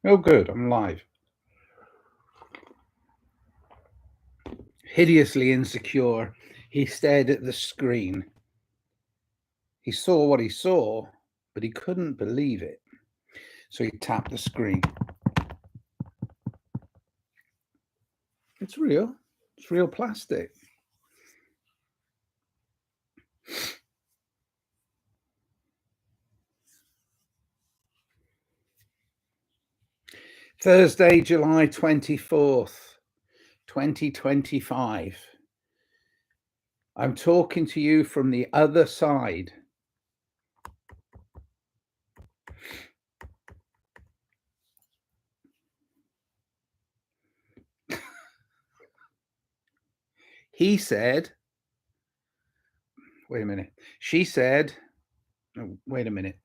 Oh, good, I'm live. Hideously insecure, he stared at the screen. He saw what he saw, but he couldn't believe it. So he tapped the screen. It's real. It's real plastic. Thursday, July 24th, 2025. I'm talking to you from the other side. He said, wait a minute. She said, oh, wait a minute.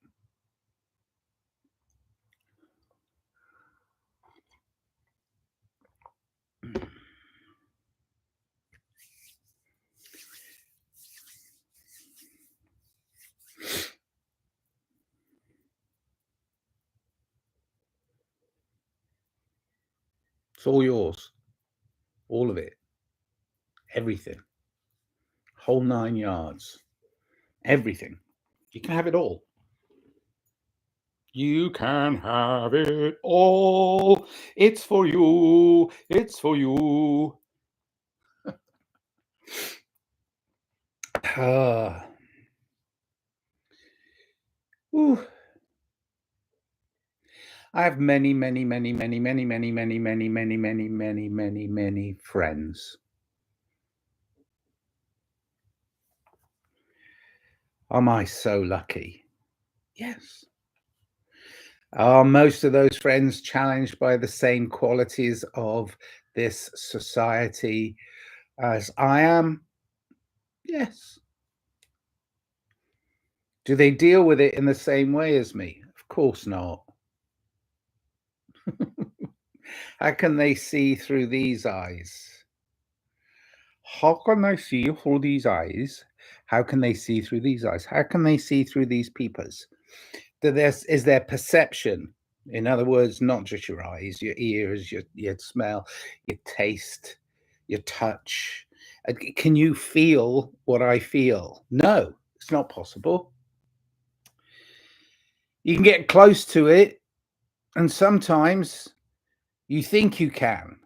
It's all yours. All of it. Everything. Whole 9 yards. Everything. You can have it all. You can have it all. It's for you. It's for you. Ooh. I have many, many, many, many, many, many, many, many, many, many, many, many, many friends. Am I so lucky? Yes. Are most of those friends challenged by the same qualities of this society as I am? Yes. Do they deal with it in the same way as me? Of course not. How can they see through these eyes? How can they see through these eyes? How can they see through these eyes? How can they see through these peepers? Is their perception, in other words, not just your eyes, your ears, your smell, your taste, your touch. Can you feel what I feel? No, it's not possible. You can get close to it, and sometimes you think you can.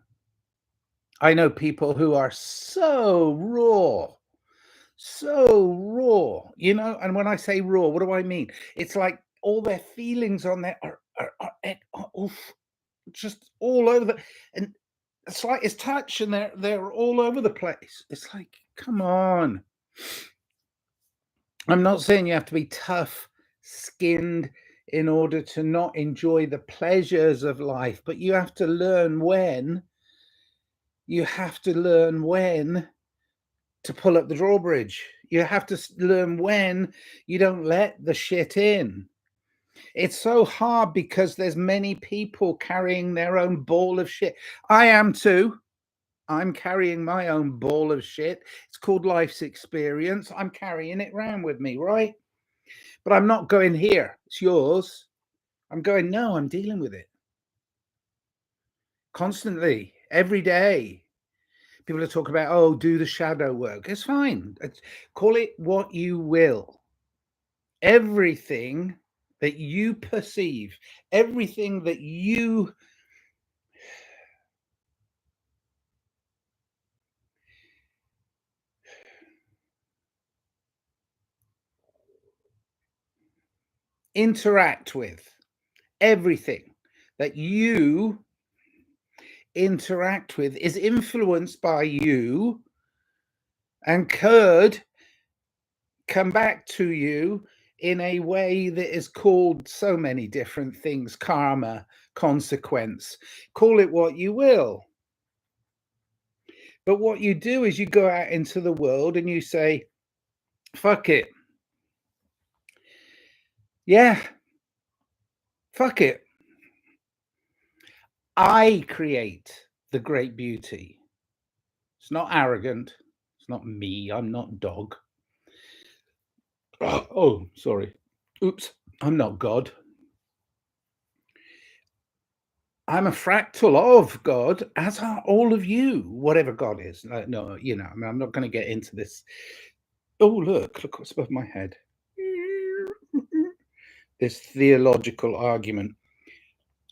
I know people who are so raw, and when I say raw, what do I mean? It's like all their feelings on there are oof, just all over and it's like it's touch, and they're all over the place. It's like, come on. I'm not saying you have to be tough skinned in order to not enjoy the pleasures of life, but you have to learn when. You have to learn when to pull up the drawbridge. You have to learn when you don't let the shit in. It's so hard because there's many people carrying their own ball of shit. I am too. I'm carrying my own ball of shit. It's called life's experience. I'm carrying it around with me, right? But I'm not going, here, it's yours. I'm going, no, I'm dealing with it. Constantly, every day. People are talking about, oh, do the shadow work. It's fine. Call it what you will. Everything that you perceive, everything that you interact with, everything that you interact with is influenced by you and could come back to you in a way that is called so many different things: karma, consequence, call it what you will. But what you do is you go out into the world and you say, fuck it. Yeah, fuck it. I create the great beauty. It's not arrogant. It's not me. I'm not dog. Oh, sorry. Oops. I'm not God. I'm a fractal of God, as are all of you, whatever God is. No, I mean, I'm not going to get into this. Oh, look what's above my head. This theological argument.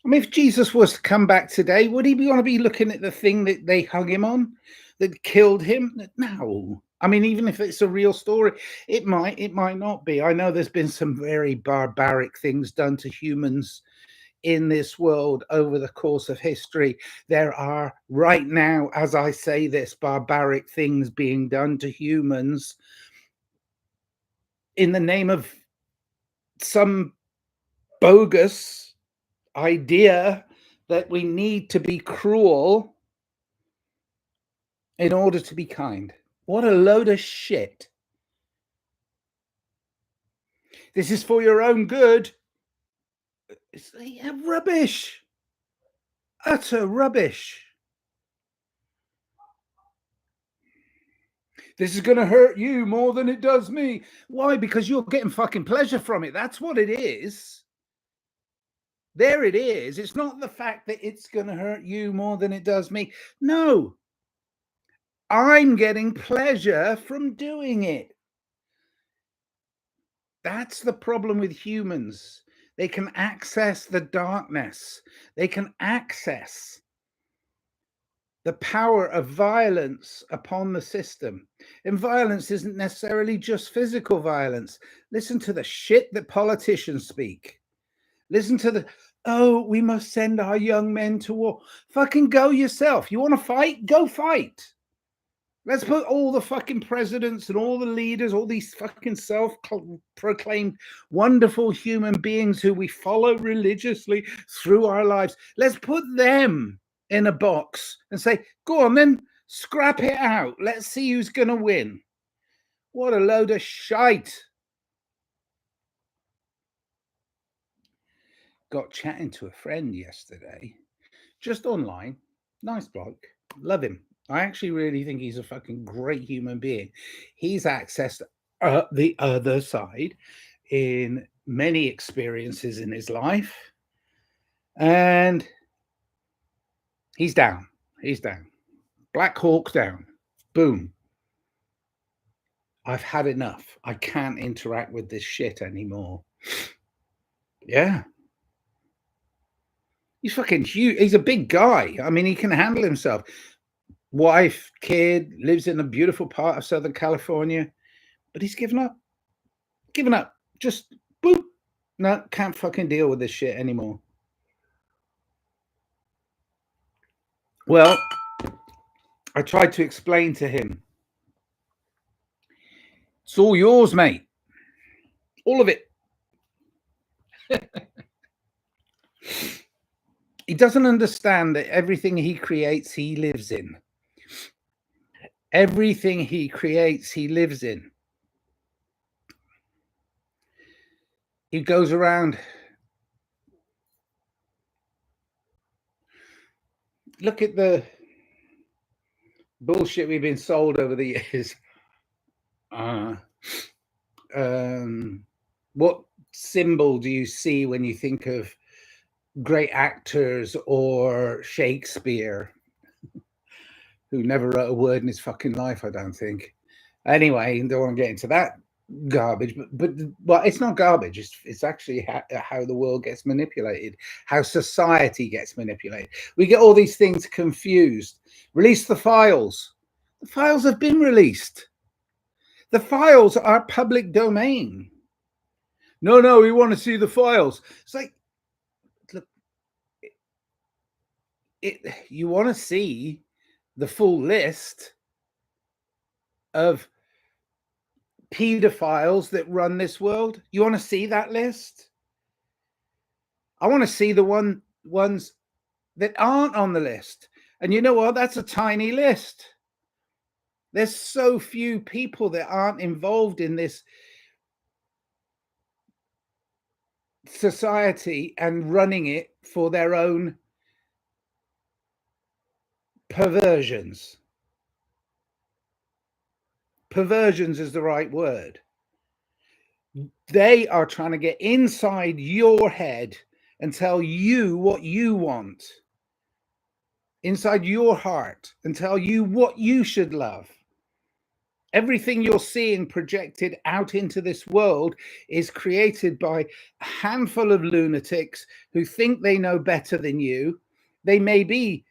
I mean, if Jesus was to come back today, would he want to be looking at the thing that they hung him on, that killed him? No. I mean, even if it's a real story, it might not be. I know there's been some very barbaric things done to humans in this world over the course of history. There are right now, as I say this, barbaric things being done to humans in the name of some bogus idea that we need to be cruel in order to be kind. What a load of shit. This is for your own good. It's rubbish. Utter rubbish. This is going to hurt you more than it does me. Why? Because you're getting fucking pleasure from it. That's what it is. There it is. It's not the fact that it's going to hurt you more than it does me. No. I'm getting pleasure from doing it. That's the problem with humans. They can access the darkness. They can access the power of violence upon the system. And violence isn't necessarily just physical violence. Listen to the shit that politicians speak. Listen to the, oh, we must send our young men to war. Fucking go yourself. You want to fight? Go fight. Let's put all the fucking presidents and all the leaders, all these fucking self-proclaimed wonderful human beings who we follow religiously through our lives. Let's put them in a box and say, go on then, scrap it out. Let's see who's going to win. What a load of shite. Got chatting to a friend yesterday, just online. Nice bloke. Love him. I actually really think he's a fucking great human being. He's accessed the other side in many experiences in his life. And he's down. He's down. Black Hawk down. Boom. I've had enough. I can't interact with this shit anymore. Yeah. He's fucking huge. He's a big guy. I mean, he can handle himself. Wife, kid, lives in a beautiful part of Southern California, but he's given up. Given up. Just boop. No, can't fucking deal with this shit anymore. Well, I tried to explain to him. It's all yours, mate. All of it. He doesn't understand that everything he creates, he lives in. Everything he creates, he lives in. He goes around. Look at the bullshit we've been sold over the years. What symbol do you see when you think of great actors or Shakespeare, who never wrote a word in his fucking life, I don't think. Anyway, don't want to get into that garbage, but well, it's not garbage. It's actually how the world gets manipulated, how society gets manipulated. We get all these things confused. Release the files. The files have been released. The files are public domain. No, we want to see the files. It's like, look, you want to see the full list of pedophiles that run this world? You want to see that list? I want to see the ones that aren't on the list. And you know what? That's a tiny list. There's so few people that aren't involved in this society and running it for their own perversions. Perversions is the right word. They are trying to get inside your head and tell you what you want. inside your heart and tell you what you should love. Everything you're seeing projected out into this world is created by a handful of lunatics who think they know better than you. They may be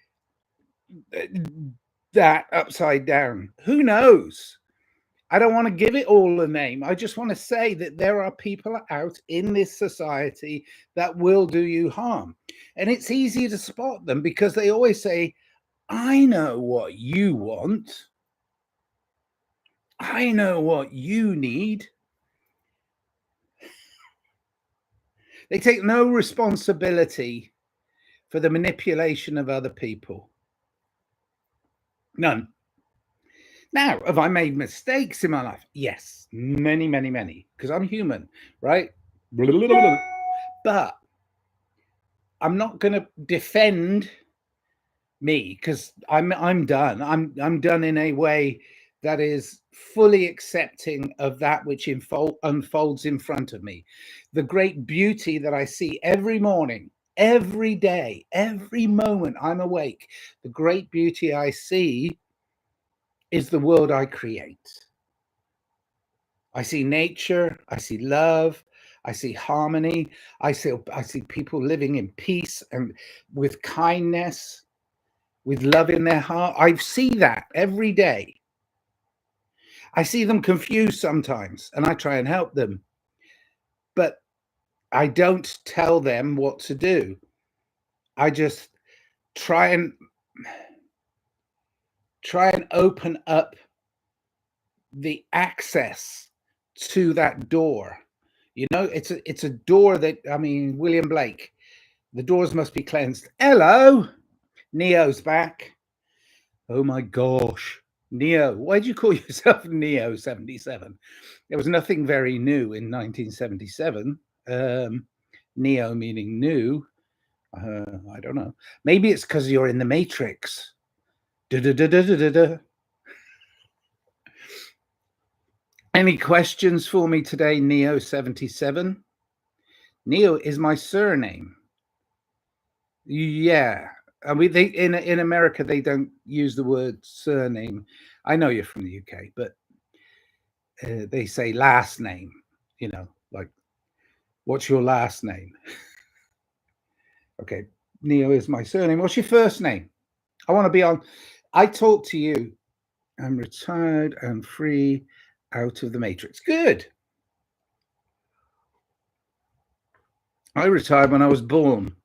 that upside down. Who knows? I don't want to give it all a name. I just want to say that there are people out in this society that will do you harm. And it's easy to spot them because they always say, I know what you want. I know what you need. They take no responsibility for the manipulation of other people. None. Now, have I made mistakes in my life? Yes, many, many, many, because I'm human, right? But I'm not going to defend me because I'm done. I'm done in a way that is fully accepting of that which unfolds in front of me. The great beauty that I see every morning, every day, every moment I'm awake, the great beauty I see is the world I create. I see nature, I see love, I see harmony, I see people living in peace and with kindness, with love in their heart. I see that every day. I see them confused sometimes and I try and help them, but I don't tell them what to do. I just try and open up the access to that door. You know, it's a door that, I mean, William Blake, the doors must be cleansed. Hello, Neo's back. Oh my gosh. Neo, why did you call yourself Neo 77? There was nothing very new in 1977. Neo meaning new. I don't know. Maybe it's because you're in the Matrix. Da-da-da-da-da-da. Any questions for me today, Neo 77? Neo is my surname. Yeah. I mean, they in America they don't use the word surname. I know you're from the UK, but they say last name. You know, like, what's your last name? Okay, Neo is my surname. What's your first name? I want to be on. I talk to you. I'm retired and free, out of the Matrix. Good. I retired when I was born.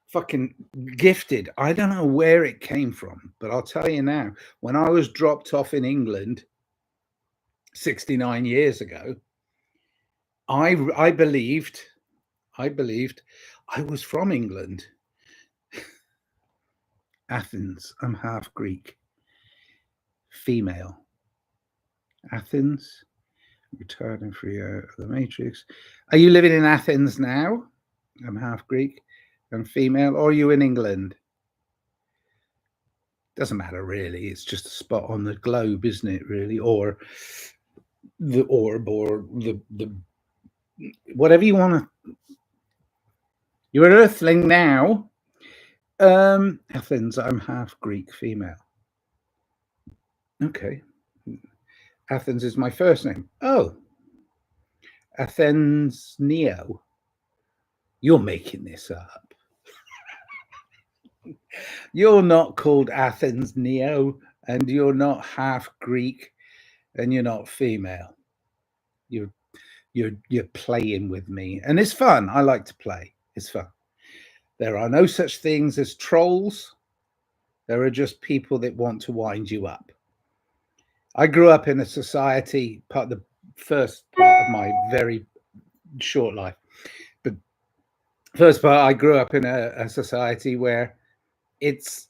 Fucking gifted. I don't know where it came from, but I'll tell you now, when I was dropped off in England 69 years ago, I believed I was from England. Athens. I'm half Greek. Female. Athens. Retired and free out of the Matrix. Are you living in Athens now? I'm half Greek and female. Or are you in England? Doesn't matter really. It's just a spot on the globe, isn't it? Really, or the orb, or the whatever you want to. You're an Earthling now. Athens. I'm half Greek, female. Okay. Athens is my first name. Oh, Athens Neo. You're making this up. You're not called Athens Neo, and you're not half Greek, and you're not female. You're playing with me, and it's fun. I like to play. It's fun. There are no such things as trolls. There are just people that want to wind you up. I grew up in a society, the first part of my very short life, but first part, I grew up in a society where it's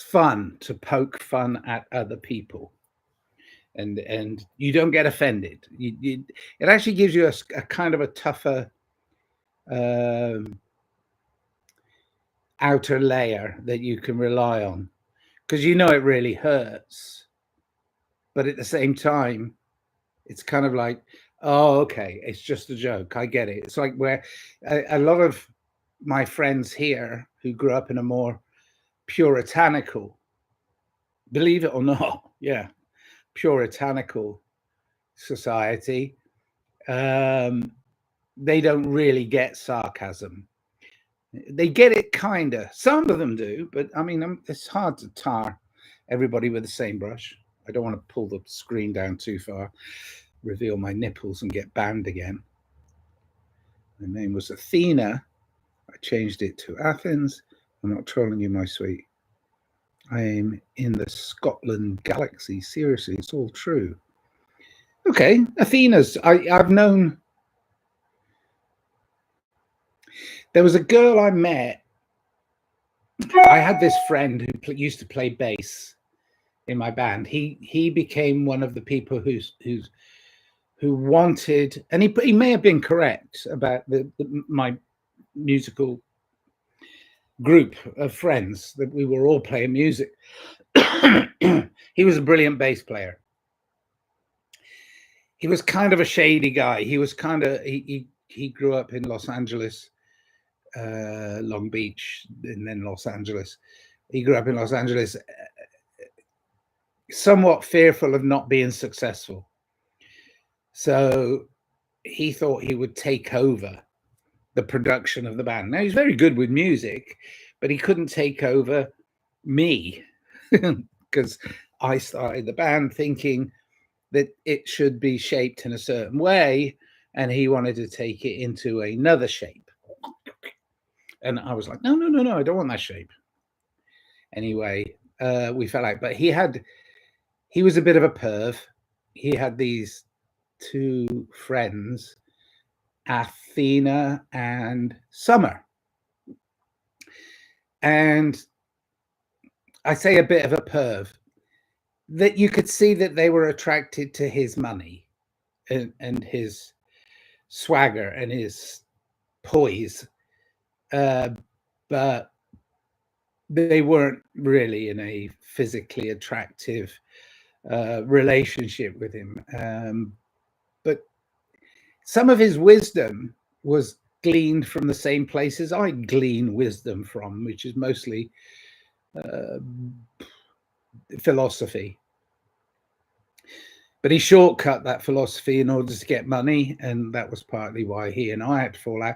fun to poke fun at other people, and you don't get offended. It actually gives you a kind of a tougher outer layer that you can rely on, because you know it really hurts, but at the same time it's kind of like, oh, okay, it's just a joke, I get it. It's like where a lot of my friends here who grew up in a more puritanical, believe it or not, yeah, puritanical society, they don't really get sarcasm. They get it kinda. Some of them do, but I mean, it's hard to tar everybody with the same brush. I don't want to pull the screen down too far, reveal my nipples and get banned again. My name was Athena. I changed it to Athens. I'm not trolling you, my sweet. I am in the Scotland galaxy. Seriously, it's all true. Okay, Athena's. I've known. There was a girl I met. I had this friend who used to play bass in my band. He became one of the people who wanted, and he may have been correct about my musical group of friends, that we were all playing music. He was a brilliant bass player. He was kind of a shady guy. He was kind of he grew up in Los Angeles, Long Beach, and then Los Angeles. He grew up in Los Angeles, somewhat fearful of not being successful. So he thought he would take over the production of the band. Now, he's very good with music, but he couldn't take over me because I started the band thinking that it should be shaped in a certain way, and he wanted to take it into another shape. And I was like, no, I don't want that shape. Anyway, we fell out, but he was a bit of a perv. He had these two friends, Athena and Summer. And I say a bit of a perv, that you could see that they were attracted to his money and his swagger and his poise, but they weren't really in a physically attractive relationship with him. But some of his wisdom was gleaned from the same places I glean wisdom from, which is mostly philosophy. But he shortcut that philosophy in order to get money, and that was partly why he and I had to fall out.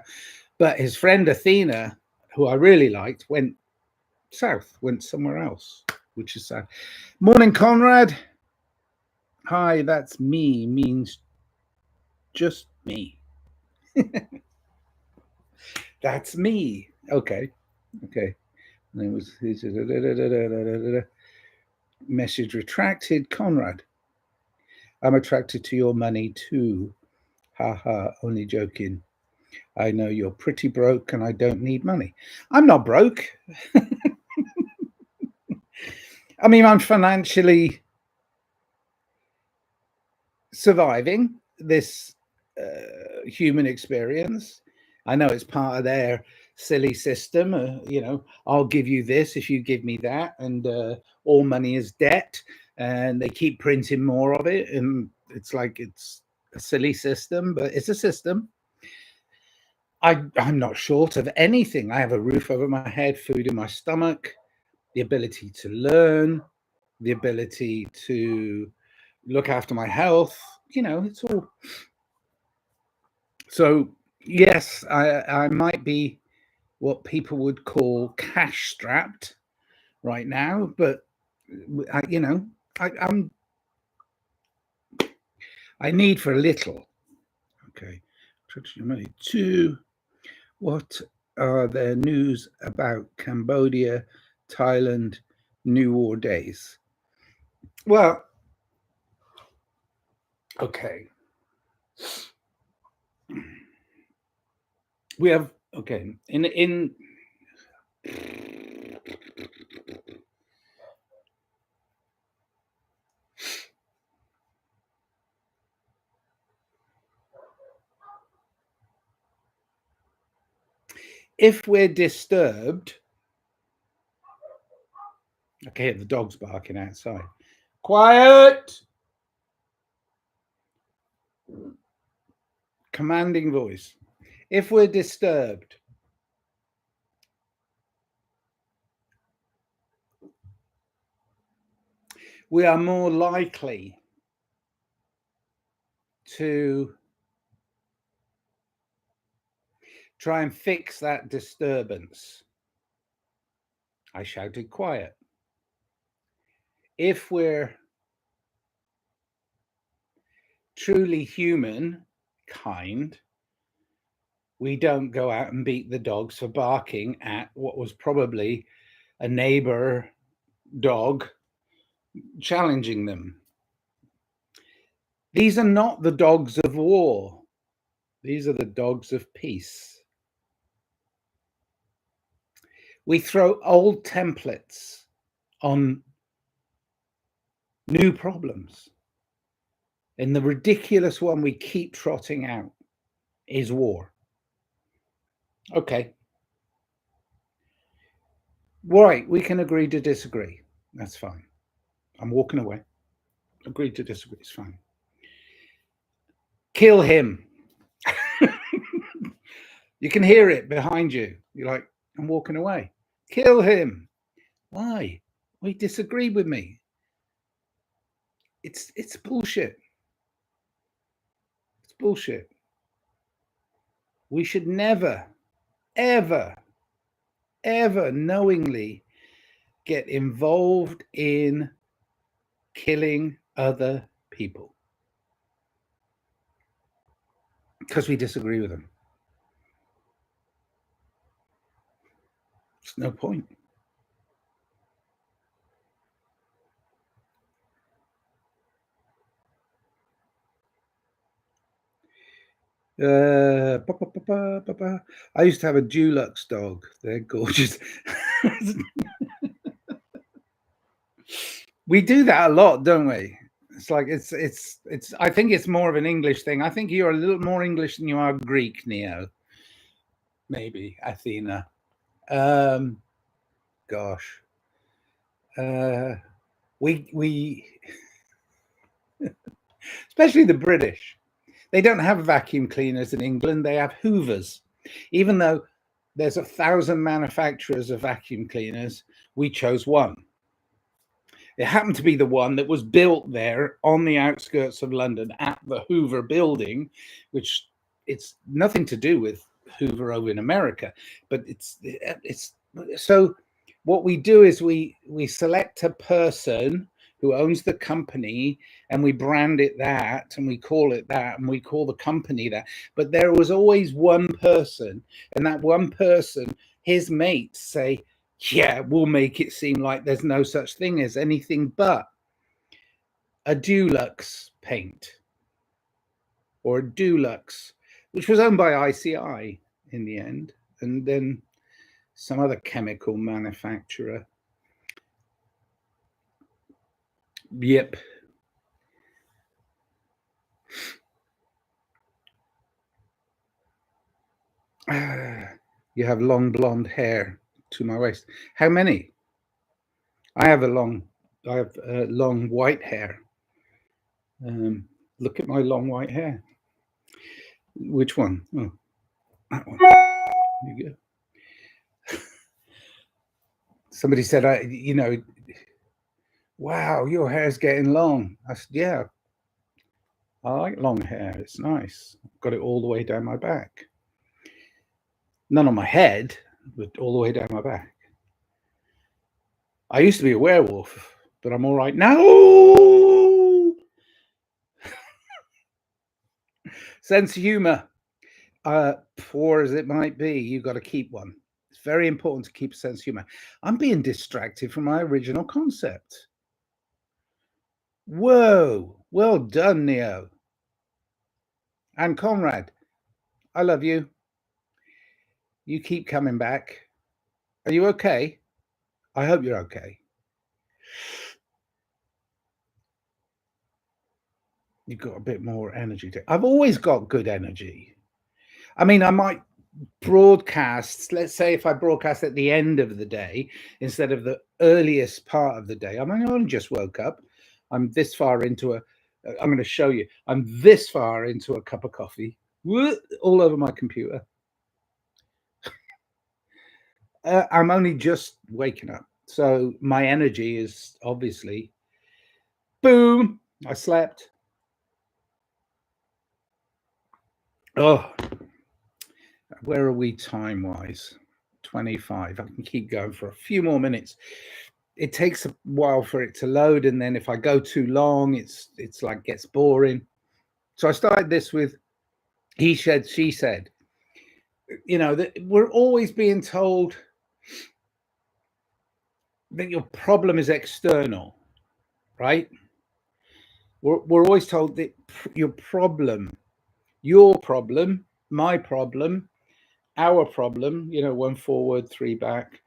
But his friend Athena, who I really liked, went south, went somewhere else, which is sad. Morning, Conrad. Hi, that's me, means just me. That's me. Okay. And it was message retracted. Conrad, I'm attracted to your money too. Haha, only joking. I know you're pretty broke and I don't need money. I'm not broke. I mean, I'm financially surviving this human experience. I know it's part of their silly system. I'll give you this if you give me that, and all money is debt, and they keep printing more of it, and it's like it's a silly system, but it's a system. I'm not short of anything. I have a roof over my head, food in my stomach, the ability to learn, the ability to look after my health. It's all. So yes, I might be what people would call cash strapped right now, but I need for a little. Okay, money too. What are the news about Cambodia, Thailand, New War days? Well, okay. We have in if we're disturbed. Okay, the dog's barking outside. Quiet. Commanding voice. If we're disturbed, we are more likely to try and fix that disturbance. I shouted quiet. If we're truly human, kind, we don't go out and beat the dogs for barking at what was probably a neighbor dog challenging them. These are not the dogs of war. These are the dogs of peace. We throw old templates on new problems. And the ridiculous one we keep trotting out is war. Okay. Right, we can agree to disagree. That's fine. I'm walking away. Agree to disagree. It's fine. Kill him. You can hear it behind you. You're like, I'm walking away. Kill him. Why? Well, he disagreed with me. It's bullshit. It's bullshit. We should never, ever, ever knowingly get involved in killing other people because we disagree with them. There's no point. I used to have a Dulux dog. They're gorgeous. We do that a lot, don't we? It's like it's. I think it's more of an English thing. I think you're a little more English than you are Greek, Neo. Maybe Athena. Gosh. We especially the British. They don't have vacuum cleaners in England. They have Hoovers. Even though there's 1,000 manufacturers of vacuum cleaners, we chose one. It happened to be the one that was built there on the outskirts of London at the Hoover building, which it's nothing to do with Hoover over in America, but it's so what we do is we select a person who owns the company and we brand it that and we call it that and we call the company that. But there was always one person, and that one person, his mates say, yeah, we'll make it seem like there's no such thing as anything but a Dulux paint or a Dulux, which was owned by ICI in the end, and then some other chemical manufacturer. Yep. You have long blonde hair to my waist. How many? I have long white hair. Look at my long white hair. Which one? Oh, that one. There you go. Somebody said, wow, your hair's getting long. I said, yeah, I like long hair. It's nice. I've got it all the way down my back. None on my head, but all the way down my back. I used to be a werewolf, but I'm all right now. Sense of humor, poor as it might be, you've got to keep one. It's very important to keep a sense of humor. I'm being distracted from my original concept. Whoa, well done, Neo. And Conrad, I love you. You keep coming back. Are you okay? I hope you're okay. You've got a bit more energy. I've always got good energy. I mean, I might broadcast, let's say if I broadcast at the end of the day instead of the earliest part of the day. I mean, I only just woke up. I'm this far into I'm going to show you. I'm this far into a cup of coffee, all over my computer. I'm only just waking up. So my energy is obviously Boom, I slept. Oh, where are we time-wise? 25. I can keep going for a few more minutes. It takes a while for it to load, and then if I go too long, it's like gets boring. So I started this with he said, she said. You know, that we're always being told that your problem is external, right? We're always told that your problem, my problem, our problem, you know, one forward, three back,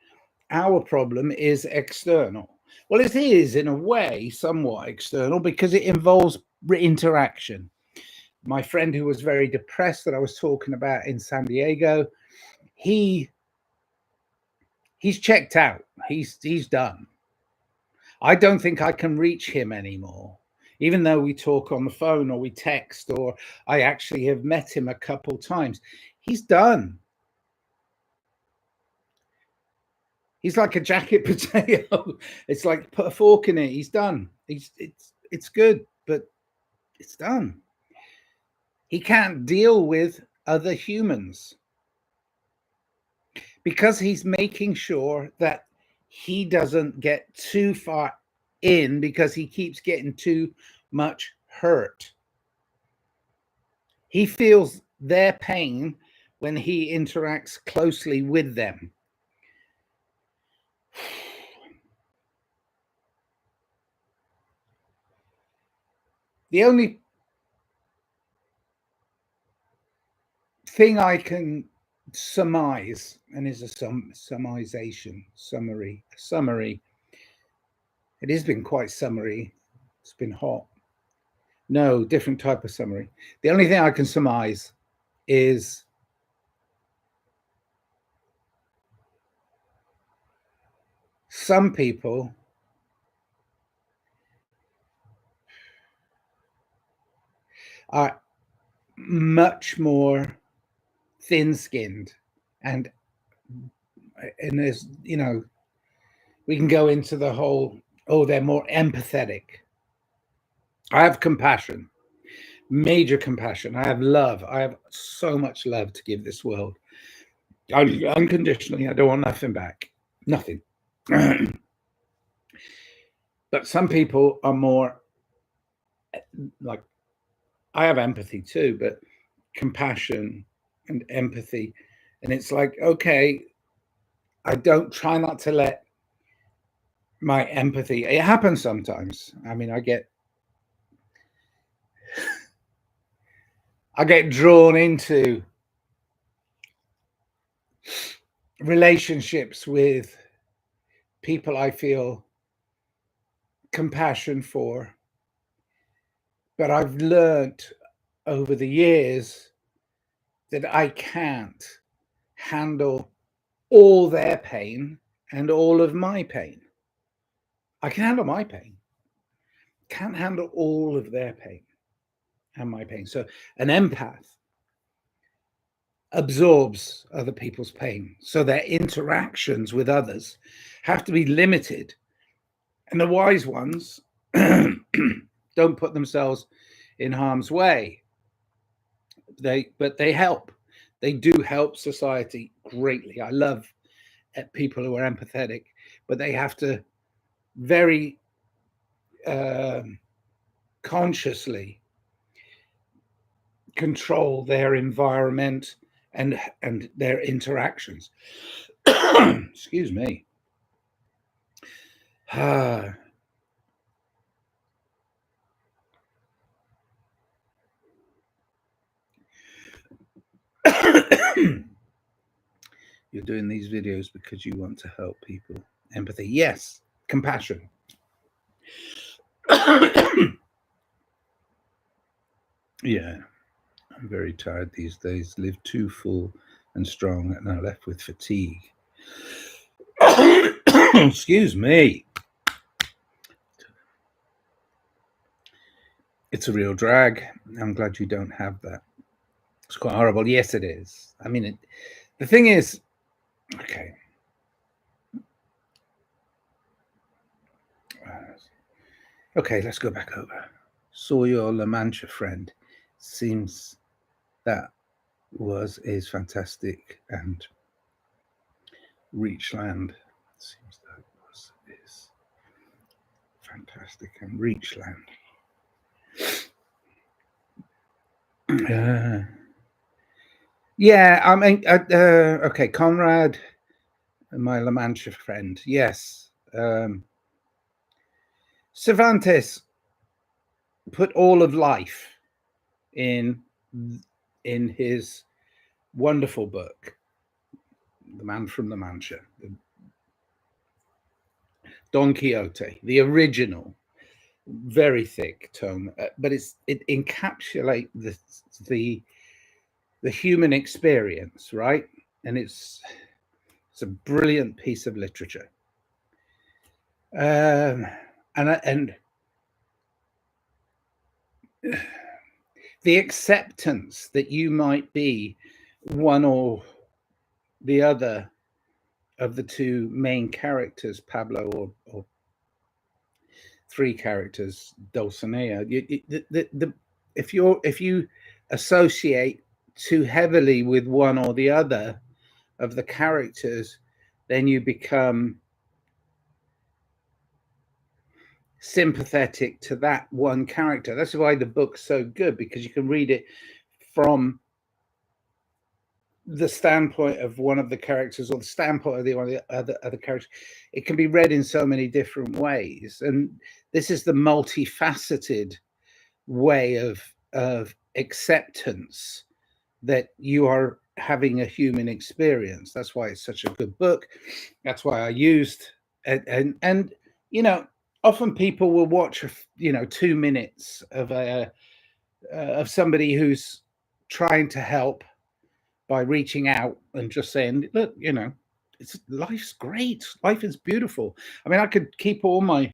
our problem is external. Well, it is in a way somewhat external because it involves interaction. My friend who was very depressed that I was talking about in San Diego, he's checked out. He's done. I don't think I can reach him anymore, even though we talk on the phone or we text, or I actually have met him a couple times. He's done. He's like a jacket potato. It's like put a fork in it. He's done. It's good, but it's done. He can't deal with other humans because he's making sure that he doesn't get too far in because he keeps getting too much hurt. He feels their pain when he interacts closely with them. The only thing I can surmise, and is a summary. It has been quite summary. It's been hot. No, different type of summary. The only thing I can surmise is some people are much more thin-skinned, and there's, you know, we can go into the whole, oh, they're more empathetic. I have compassion, major compassion. I have love. I have so much love to give this world. Unconditionally, I don't want nothing back. Nothing. But some people are more like, I have empathy too, but compassion and empathy. And it's like, okay, I don't try not to let my empathy, it happens sometimes. I mean, I get drawn into relationships with people I feel compassion for. But I've learned over the years that I can't handle all their pain and all of my pain. I can handle my pain, can't handle all of their pain and my pain. So an empath absorbs other people's pain. So their interactions with others have to be limited. And the wise ones don't put themselves in harm's way. But they help. They do help society greatly. I love people who are empathetic, but they have to very consciously control their environment and their interactions. Excuse me. You're doing these videos because you want to help people. Empathy, yes. Compassion. Yeah, I'm very tired these days. Live too full and strong and now left with fatigue. Excuse me. It's a real drag. I'm glad you don't have that. It's quite horrible. Yes, it is. I mean, the thing is, okay. Okay, let's go back over. Saw your La Mancha friend. Seems that is fantastic and reach land. Seems that is fantastic and reach land. Yeah, I mean, okay, Conrad, my La Mancha friend. Yes, Cervantes put all of life in his wonderful book, The Man from La Mancha, Don Quixote, the original, very thick tome, but it encapsulates the human experience, right? And it's a brilliant piece of literature. And the acceptance that you might be one or the other of the two main characters, Pablo or three characters, Dulcinea. If you associate too heavily with one or the other of the characters, then you become sympathetic to that one character. That's why the book's so good, because you can read it from the standpoint of one of the characters or the standpoint of the other characters. It can be read in so many different ways, and this is the multifaceted way of acceptance that you are having a human experience. That's why it's such a good book. That's why I used and you know, often people will watch 2 minutes of somebody who's trying to help by reaching out and just saying, look, life's great, life is beautiful. I mean, I could keep all my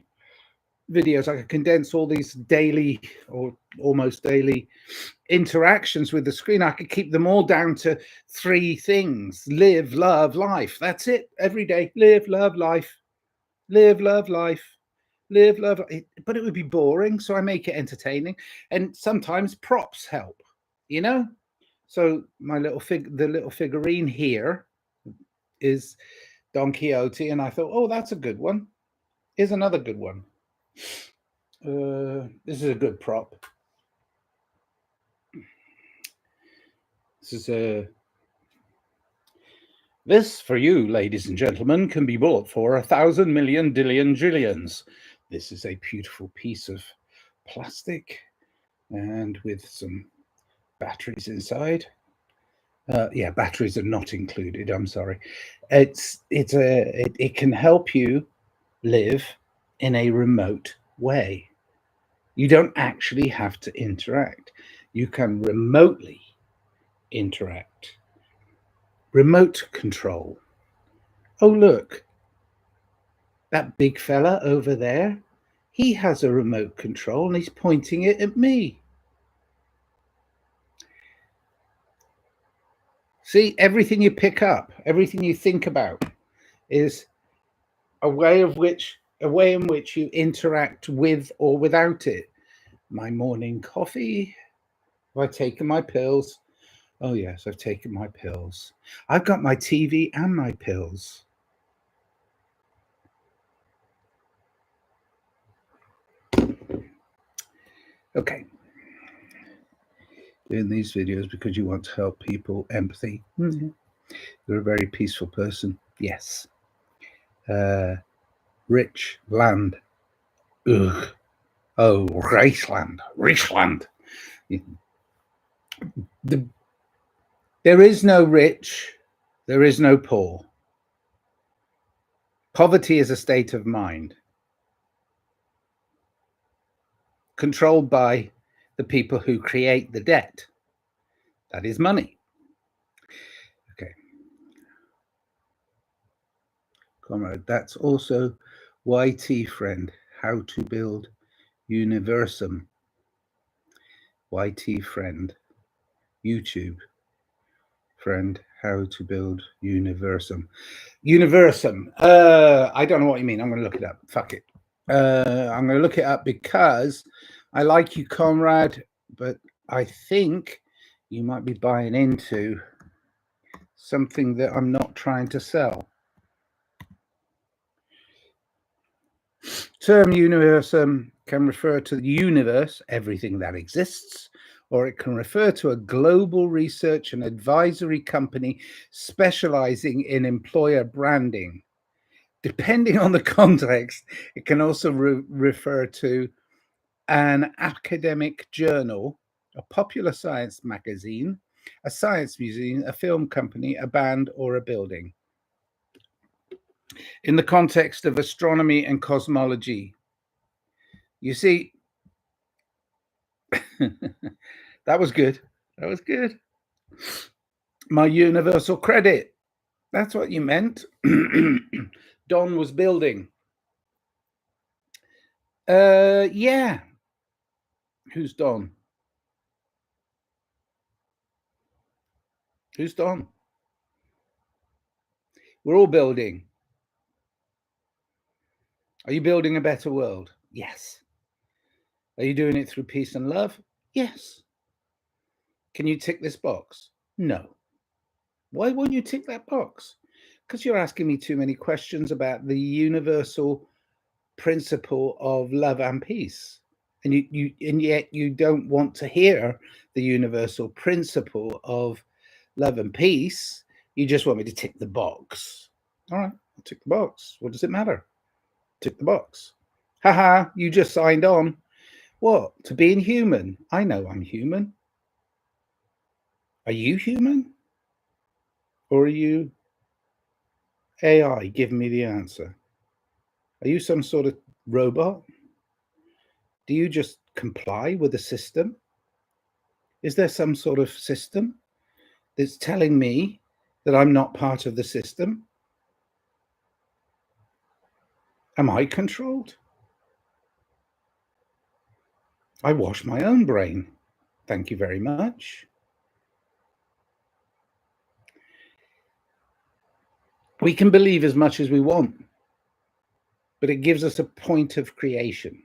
videos, I could condense all these daily or almost daily interactions with the screen. I could keep them all down to 3 things: live, love, life. That's it. Every day: live, love, life. Live, love, life. Live, love. But it would be boring, so I make it entertaining. And sometimes props help, so my the little figurine here is Don Quixote, and I thought, oh, that's a good one. Here's another good one. This is a good prop. This, for you, ladies and gentlemen, can be bought for 1,000 million dillion jillions. This is a beautiful piece of plastic, and with some batteries inside. Yeah, batteries are not included. I'm sorry. It can help you live in a remote way. You don't actually have to interact. You can remotely interact. Remote control. Oh, look, that big fella over there, he has a remote control and he's pointing it at me. See, everything you pick up, everything you think about is a way in which you interact with or without it. My morning coffee. Have I taken my pills? Oh yes, I've taken my pills. I've got my TV and my pills. Okay. Doing these videos because you want to help people. Empathy. Mm-hmm. You're a very peaceful person. Yes. Rich land. Ugh. Oh, Reichland. There is no rich. There is no poor. Poverty is a state of mind controlled by the people who create the debt. That is money. Okay. Comrade, that's also YT friend, how to build Universum. YT friend, YouTube friend, how to build Universum. I don't know what you mean. I'm going to look it up. Fuck it. I'm going to look it up because I like you, Conrad, but I think you might be buying into something that I'm not trying to sell. Term universum can refer to the universe, everything that exists, or it can refer to a global research and advisory company specializing in employer branding. Depending on the context, it can also refer to an academic journal, a popular science magazine, a science museum, a film company, a band, or a building. In the context of astronomy and cosmology, you see, that was good. That was good. My universal credit. That's what you meant. Don was building. Yeah. Who's Don? Who's Don? We're all building. Are you building a better world? Yes. Are you doing it through peace and love? Yes. Can you tick this box? No. Why won't you tick that box? Because you're asking me too many questions about the universal principle of love and peace. And yet you don't want to hear the universal principle of love and peace. You just want me to tick the box. All right, I'll tick the box. What does it matter? Tick the box. Haha, you just signed on. What? To being human? I know I'm human. Are you human? Or are you AI giving me the answer? Are you some sort of robot? Do you just comply with the system? Is there some sort of system that's telling me that I'm not part of the system? Am I controlled? I wash my own brain. Thank you very much. We can believe as much as we want, but it gives us a point of creation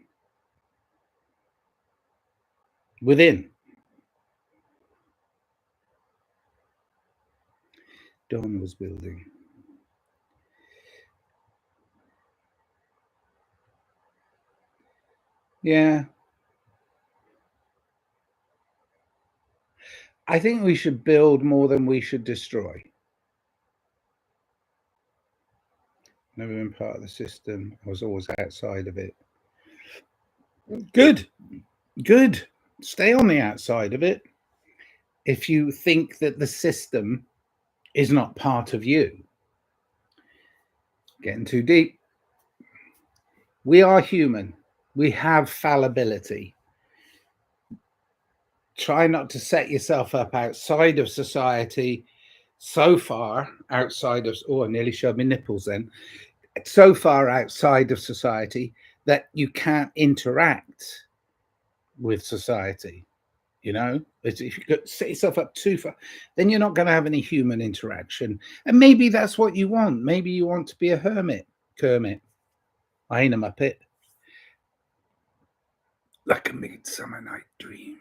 within. Don was building. Yeah. I think we should build more than we should destroy. Never been part of the system. I was always outside of it. Good. Good. Stay on the outside of it. If you think that the system is not part of you. Getting too deep. We are human. We have fallibility. Try not to set yourself up outside of society, so far outside of, oh, I nearly showed my nipples then, so far outside of society that you can't interact with society. You know, if you set yourself up too far, then you're not going to have any human interaction. And maybe that's what you want. Maybe you want to be a hermit, Kermit. I ain't a Muppet. Like a midsummer night dream.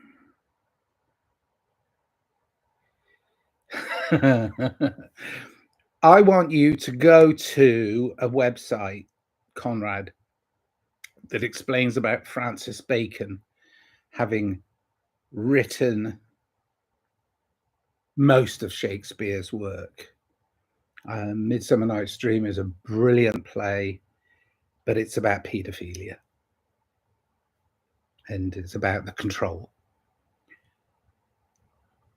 I want you to go to a website, Conrad, that explains about Francis Bacon having written most of Shakespeare's work. Midsummer Night's Dream is a brilliant play, but it's about paedophilia. And it's about the control.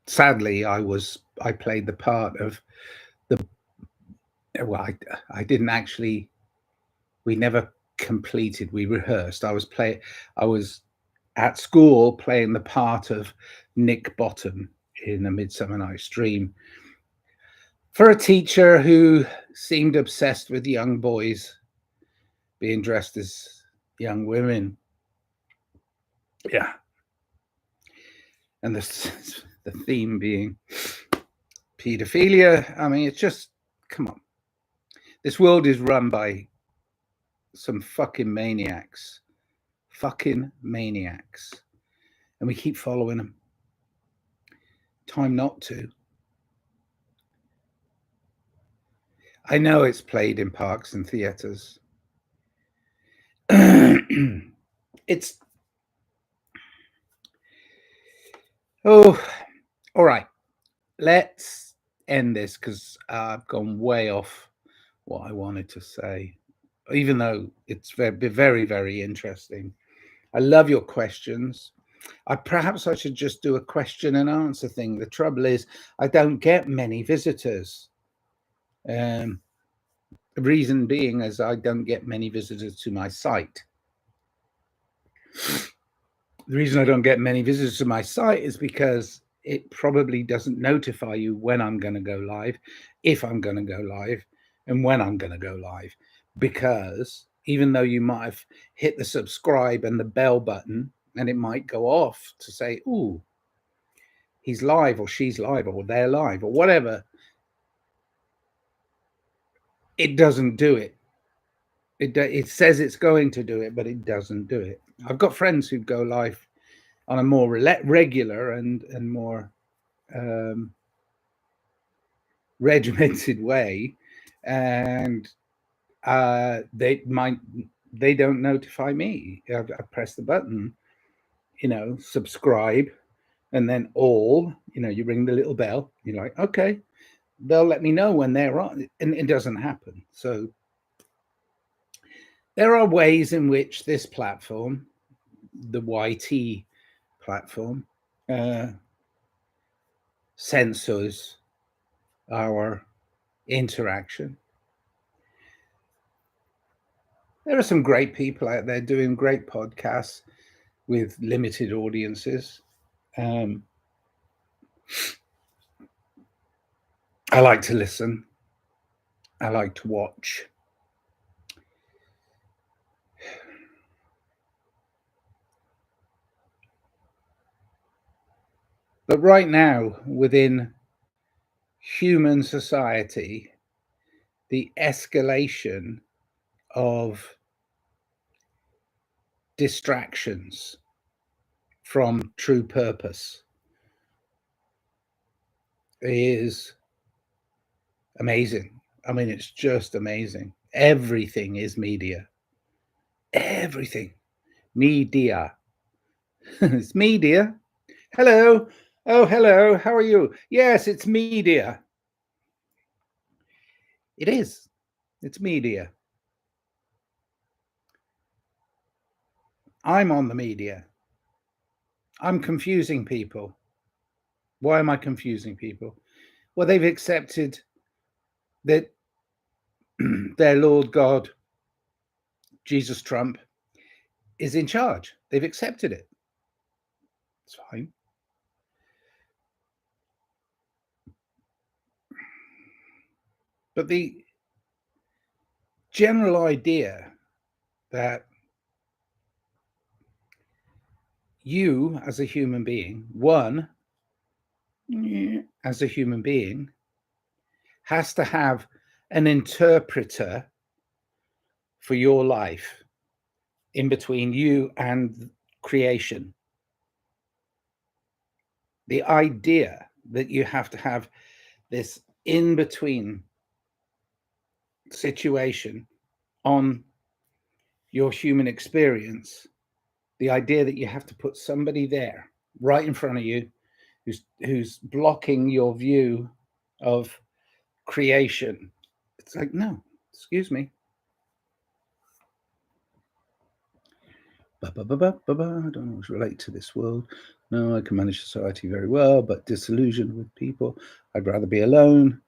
Sadly, I played the part of the, well, I didn't actually, we never completed, we rehearsed. I was at school playing the part of Nick Bottom in A Midsummer Night's Dream for a teacher who seemed obsessed with young boys being dressed as young women. Yeah. And the theme being pedophilia. I mean, it's just, come on. This world is run by some fucking maniacs. Fucking maniacs. And we keep following them. Time not to. I know it's played in parks and theatres. It's... Oh, all right. Let's end this because I've gone way off what I wanted to say, even though it's very, very, very interesting. I love your questions. Perhaps I should just do a question and answer thing. The trouble is, I don't get many visitors. The reason being is I don't get many visitors to my site. The reason I don't get many visitors to my site is because it probably doesn't notify you when I'm going to go live, if I'm going to go live, and when I'm going to go live. Because even though you might have hit the subscribe and the bell button, and it might go off to say, ooh, he's live or she's live or they're live or whatever, it doesn't do it. It says it's going to do it, but it doesn't do it. I've got friends who go live on a more regular and more regimented way, and they don't notify me. I press the button, subscribe, and then all, you ring the little bell. You're like, okay, they'll let me know when they're on, and it doesn't happen. So there are ways in which this platform, the YT platform, censors our interaction. There are some great people out there doing great podcasts with limited audiences. I like to listen. I like to watch. But right now, within human society, the escalation of distractions from true purpose is amazing. I mean, it's just amazing. Everything is media. Everything. Media. It's media. Hello. Oh, hello. How are you? Yes, it's media. It is. It's media. I'm on the media. I'm confusing people. Why am I confusing people? Well, they've accepted that their Lord God, Jesus Trump, is in charge. They've accepted it. It's fine. But the general idea that you, as a human being, as a human being, has to have an interpreter for your life in between you and creation. The idea that you have to have this in-between situation on your human experience, the idea that you have to put somebody there right in front of you who's blocking your view of creation. It's like, no, excuse me. I don't always relate to this world. No, I can manage society very well, but disillusioned with people. I'd rather be alone.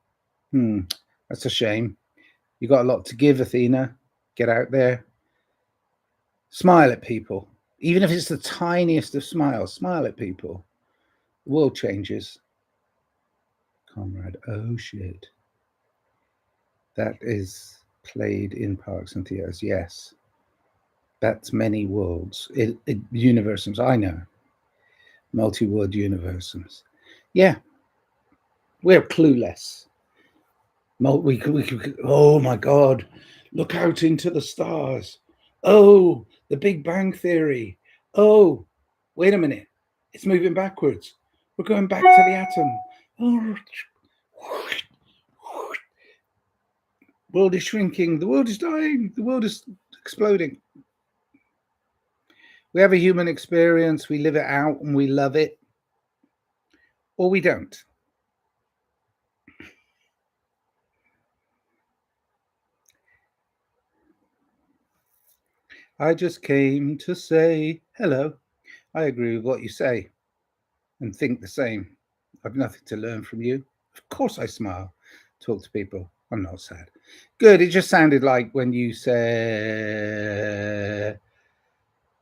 That's a shame. You got a lot to give, Athena. Get out there. Smile at people. Even if it's the tiniest of smiles, smile at people. The world changes. Comrade, oh shit. That is played in parks and theaters. Yes. That's many worlds. Universums, I know. Multi-world universums. Yeah. We're clueless. Oh my God, look out into the stars. Oh, the Big Bang Theory. Oh, wait a minute. It's moving backwards. We're going back to the atom. Oh, world is shrinking. The world is dying. The world is exploding. We have a human experience. We live it out and we love it, or we don't. I just came to say hello. I agree with what you say and think the same. I've nothing to learn from you. Of course I smile, talk to people. I'm not sad. Good. It just sounded like when you said,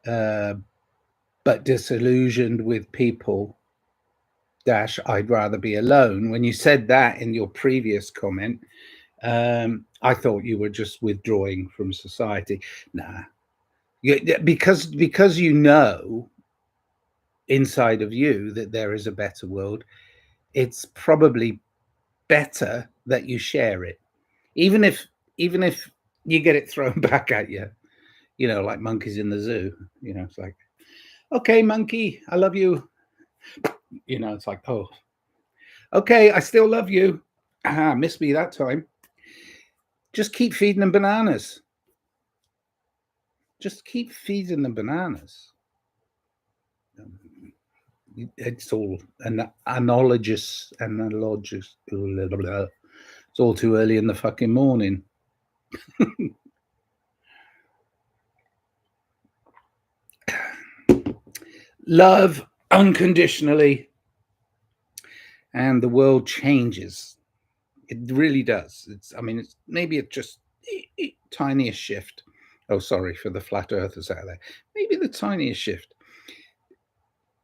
but disillusioned with people, dash, I'd rather be alone. When you said that in your previous comment, I thought you were just withdrawing from society. Nah, because you know inside of you that there is a better world. It's probably better that you share it, even if you get it thrown back at you. You know, like monkeys in the zoo. You know, it's like, okay, monkey, I love you. You know, it's like, oh, okay, I still love you. Ah, missed me that time. Just keep feeding them bananas. Just keep feeding them bananas. It's all analogous. It's all too early in the fucking morning. Love unconditionally, and the world changes. It really does. It's maybe it's just tiniest shift. Oh, sorry for the flat earthers out there. Maybe the tiniest shift.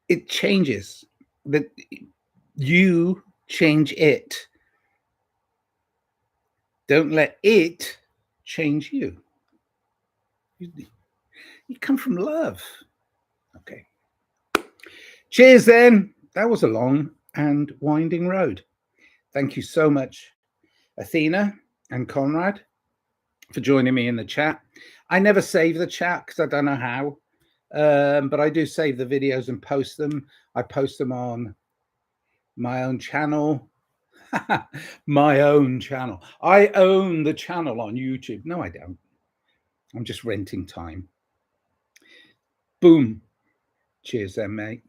It changes. That you change it. Don't let it change you. You come from love. Okay. Cheers then. That was a long and winding road. Thank you so much, Athena and Conrad, for joining me in the chat. I never save the chat because I don't know how, but I do save the videos and post them. I post them on my own channel. My own channel. I own the channel on YouTube. No, I don't. I'm just renting time. Boom. Cheers then, mate.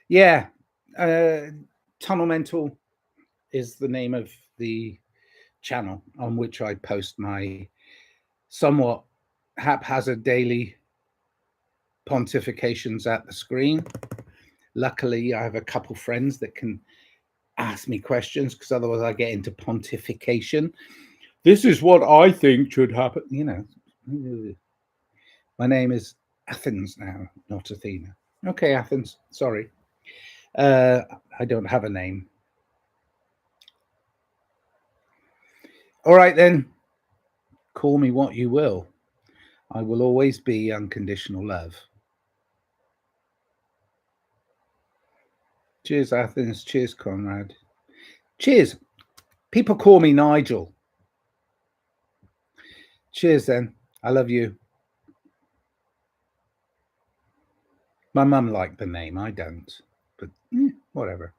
Yeah. Tunnel Mental is the name of the channel on which I post my somewhat haphazard daily pontifications at the screen. Luckily, I have a couple friends that can ask me questions, because otherwise I get into pontification. This is what I think should happen. You know, my name is Athens now, not Athena. Okay, Athens. Sorry. I don't have a name. All right, then. Call me what you will. I will always be unconditional love. Cheers, Athens. Cheers, Conrad. Cheers. People call me Nigel. Cheers, then. I love you. My mum liked the name. I don't. But whatever.